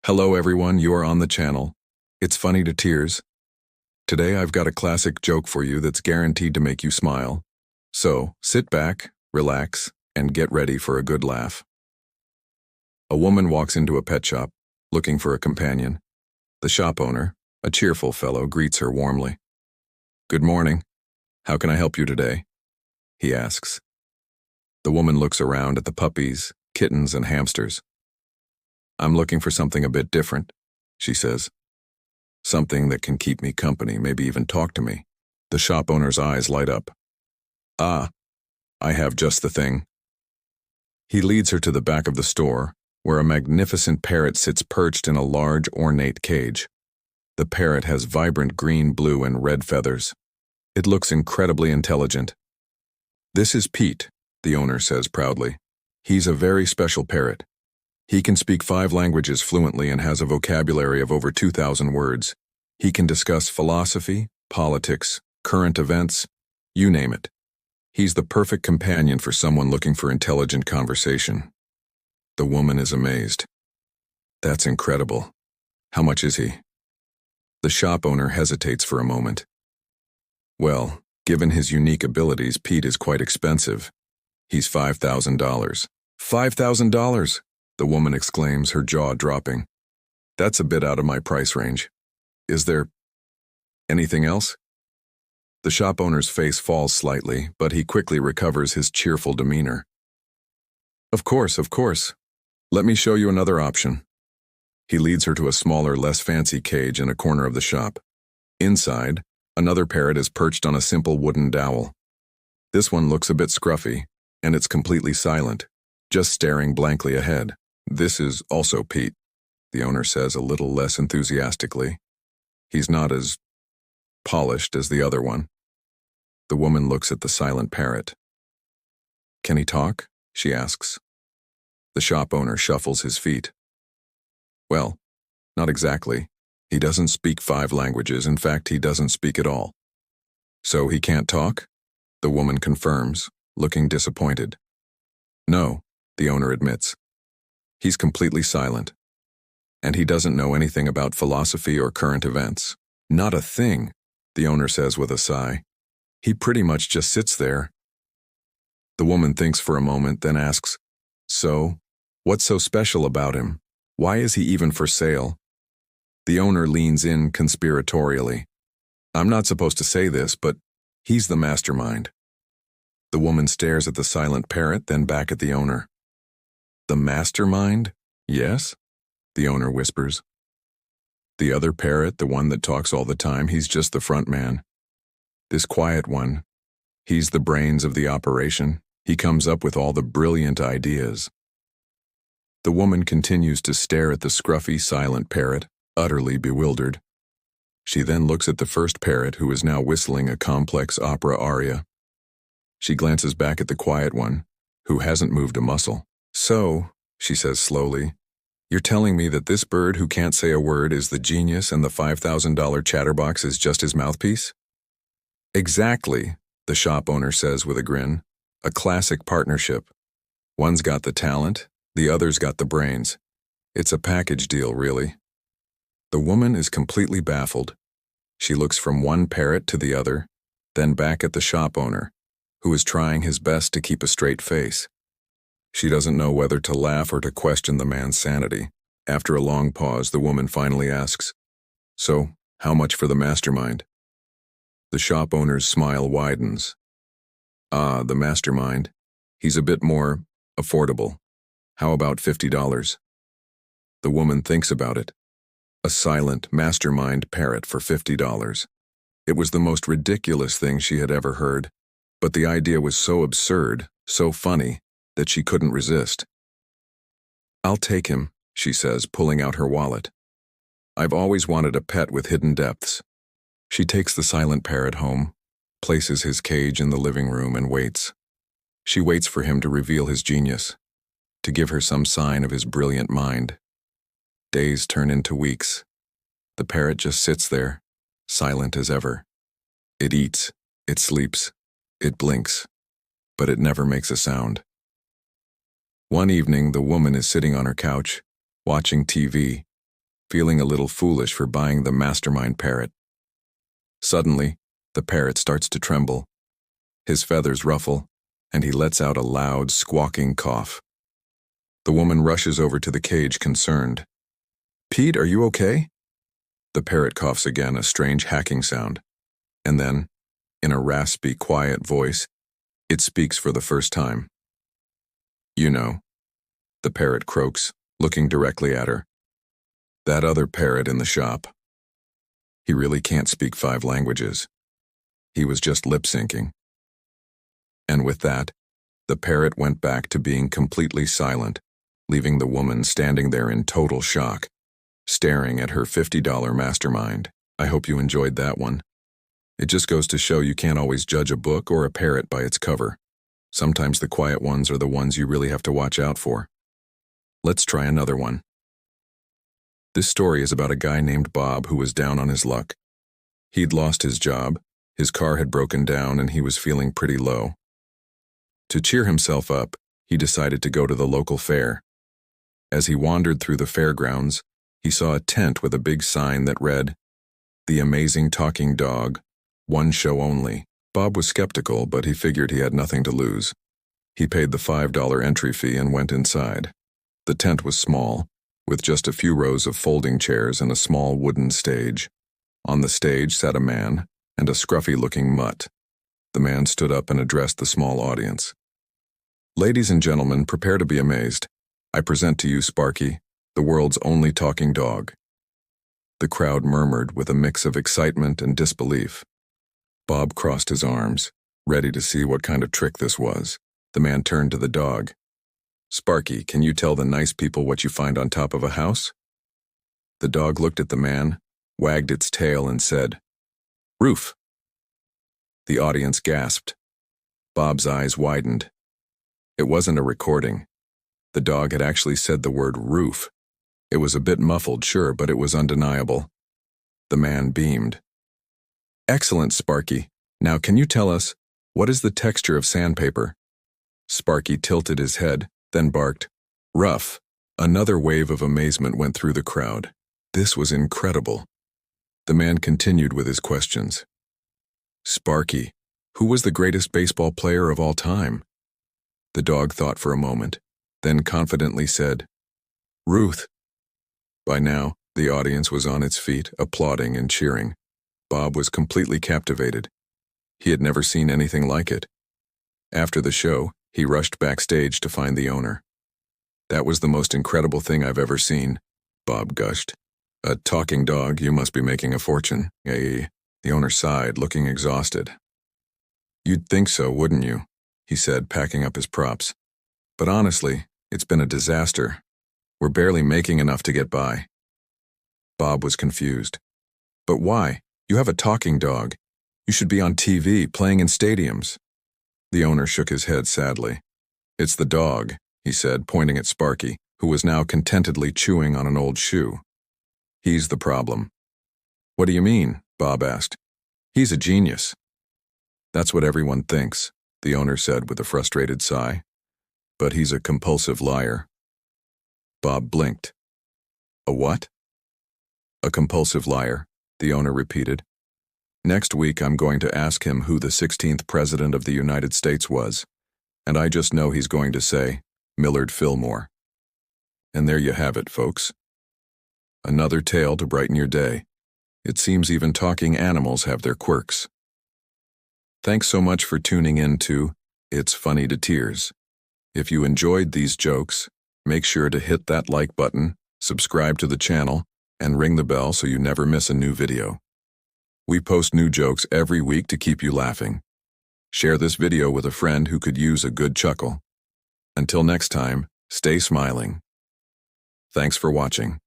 Hello everyone, you are on the channel. It's funny to tears. Today I've got a classic joke for you that's guaranteed to make you smile. So, sit back, relax, and get ready for a good laugh. A woman walks into a pet shop, looking for a companion. The shop owner, a cheerful fellow, greets her warmly. "Good morning. How can I help you today?" he asks. The woman looks around at the puppies, kittens, and hamsters. "I'm looking for something a bit different," she says. "Something that can keep me company, maybe even talk to me." The shop owner's eyes light up. "Ah, I have just the thing." He leads her to the back of the store, where a magnificent parrot sits perched in a large, ornate cage. The parrot has vibrant green, blue, and red feathers. It looks incredibly intelligent. "This is Pete," the owner says proudly. "He's a very special parrot. He can speak 5 languages fluently and has a vocabulary of over 2,000 words. He can discuss philosophy, politics, current events, you name it. He's the perfect companion for someone looking for intelligent conversation." The woman is amazed. "That's incredible. How much is he?" The shop owner hesitates for a moment. "Well, given his unique abilities, Pete is quite expensive. He's $5,000. $5,000! The woman exclaims, her jaw dropping. "That's a bit out of my price range. Is there anything else?" The shop owner's face falls slightly, but he quickly recovers his cheerful demeanor. Of course. Let me show you another option." He leads her to a smaller, less fancy cage in a corner of the shop. Inside, another parrot is perched on a simple wooden dowel. This one looks a bit scruffy, and it's completely silent, just staring blankly ahead. "This is also Pete," the owner says a little less enthusiastically. "He's not as polished as the other one." The woman looks at the silent parrot. "Can he talk?" she asks. The shop owner shuffles his feet. "Well, not exactly. He doesn't speak 5 languages. In fact, he doesn't speak at all." "So he can't talk?" the woman confirms, looking disappointed. "No," the owner admits. "He's completely silent. And he doesn't know anything about philosophy or current events." "Not a thing," the owner says with a sigh. "He pretty much just sits there." The woman thinks for a moment, then asks, "So, what's so special about him? Why is he even for sale?" The owner leans in conspiratorially. "I'm not supposed to say this, but he's the mastermind." The woman stares at the silent parrot, then back at the owner. "The mastermind? Yes?" the owner whispers. "The other parrot, the one that talks all the time, he's just the front man. This quiet one, he's the brains of the operation. He comes up with all the brilliant ideas." The woman continues to stare at the scruffy, silent parrot, utterly bewildered. She then looks at the first parrot, who is now whistling a complex opera aria. She glances back at the quiet one, who hasn't moved a muscle. "So," she says slowly, "you're telling me that this bird who can't say a word is the genius and the $5,000 chatterbox is just his mouthpiece?" "Exactly," the shop owner says with a grin. "A classic partnership. One's got the talent, the other's got the brains. It's a package deal, really." The woman is completely baffled. She looks from one parrot to the other, then back at the shop owner, who is trying his best to keep a straight face. She doesn't know whether to laugh or to question the man's sanity. After a long pause, the woman finally asks, "So, how much for the mastermind?" The shop owner's smile widens. "Ah, the mastermind. He's a bit more affordable. How about $50? The woman thinks about it. A silent, mastermind parrot for $50. It was the most ridiculous thing she had ever heard, but the idea was so absurd, so funny, that she couldn't resist. "I'll take him," she says, pulling out her wallet. "I've always wanted a pet with hidden depths." She takes the silent parrot home, places his cage in the living room, and waits. She waits for him to reveal his genius, to give her some sign of his brilliant mind. Days turn into weeks. The parrot just sits there, silent as ever. It eats, it sleeps, it blinks, but it never makes a sound. One evening, the woman is sitting on her couch, watching TV, feeling a little foolish for buying the mastermind parrot. Suddenly, the parrot starts to tremble. His feathers ruffle, and he lets out a loud, squawking cough. The woman rushes over to the cage, concerned. "Pete, are you okay?" The parrot coughs again, a strange hacking sound. And then, in a raspy, quiet voice, it speaks for the first time. "You know," the parrot croaks, looking directly at her. "That other parrot in the shop. He really can't speak 5 languages. He was just lip-syncing." And with that, the parrot went back to being completely silent, leaving the woman standing there in total shock, staring at her $50 mastermind. I hope you enjoyed that one. It just goes to show you can't always judge a book or a parrot by its cover. Sometimes the quiet ones are the ones you really have to watch out for. Let's try another one. This story is about a guy named Bob who was down on his luck. He'd lost his job, his car had broken down, and he was feeling pretty low. To cheer himself up, he decided to go to the local fair. As he wandered through the fairgrounds, he saw a tent with a big sign that read, "The Amazing Talking Dog, one show only." Bob was skeptical, but he figured he had nothing to lose. He paid the $5 entry fee and went inside. The tent was small, with just a few rows of folding chairs and a small wooden stage. On the stage sat a man and a scruffy-looking mutt. The man stood up and addressed the small audience. "Ladies and gentlemen, prepare to be amazed. I present to you Sparky, the world's only talking dog." The crowd murmured with a mix of excitement and disbelief. Bob crossed his arms, ready to see what kind of trick this was. The man turned to the dog. "Sparky, can you tell the nice people what you find on top of a house?" The dog looked at the man, wagged its tail, and said, "Roof." The audience gasped. Bob's eyes widened. It wasn't a recording. The dog had actually said the word roof. It was a bit muffled, sure, but it was undeniable. The man beamed. "Excellent, Sparky. Now can you tell us, what is the texture of sandpaper?" Sparky tilted his head, then barked, "Rough." Another wave of amazement went through the crowd. This was incredible. The man continued with his questions. "Sparky, who was the greatest baseball player of all time?" The dog thought for a moment, then confidently said, "Ruth." By now, the audience was on its feet, applauding and cheering. Bob was completely captivated. He had never seen anything like it. After the show, he rushed backstage to find the owner. "That was the most incredible thing I've ever seen," Bob gushed. "A talking dog, you must be making a fortune." The owner sighed, looking exhausted. "You'd think so, wouldn't you?" he said, packing up his props. "But honestly, it's been a disaster. We're barely making enough to get by." Bob was confused. "But why? You have a talking dog. You should be on TV, playing in stadiums." The owner shook his head sadly. "It's the dog," he said, pointing at Sparky, who was now contentedly chewing on an old shoe. "He's the problem." "What do you mean?" Bob asked. "He's a genius." "That's what everyone thinks," the owner said with a frustrated sigh. "But he's a compulsive liar." Bob blinked. "A what?" "A compulsive liar," the owner repeated. "Next week I'm going to ask him who the 16th President of the United States was, and I just know he's going to say, Millard Fillmore. And there you have it, folks. Another tale to brighten your day. It seems even talking animals have their quirks. Thanks so much for tuning in to It's Funny to Tears. If you enjoyed these jokes, make sure to hit that like button, subscribe to the channel, and ring the bell so you never miss a new video. We post new jokes every week to keep you laughing. Share this video with a friend who could use a good chuckle. Until next time, stay smiling. Thanks for watching.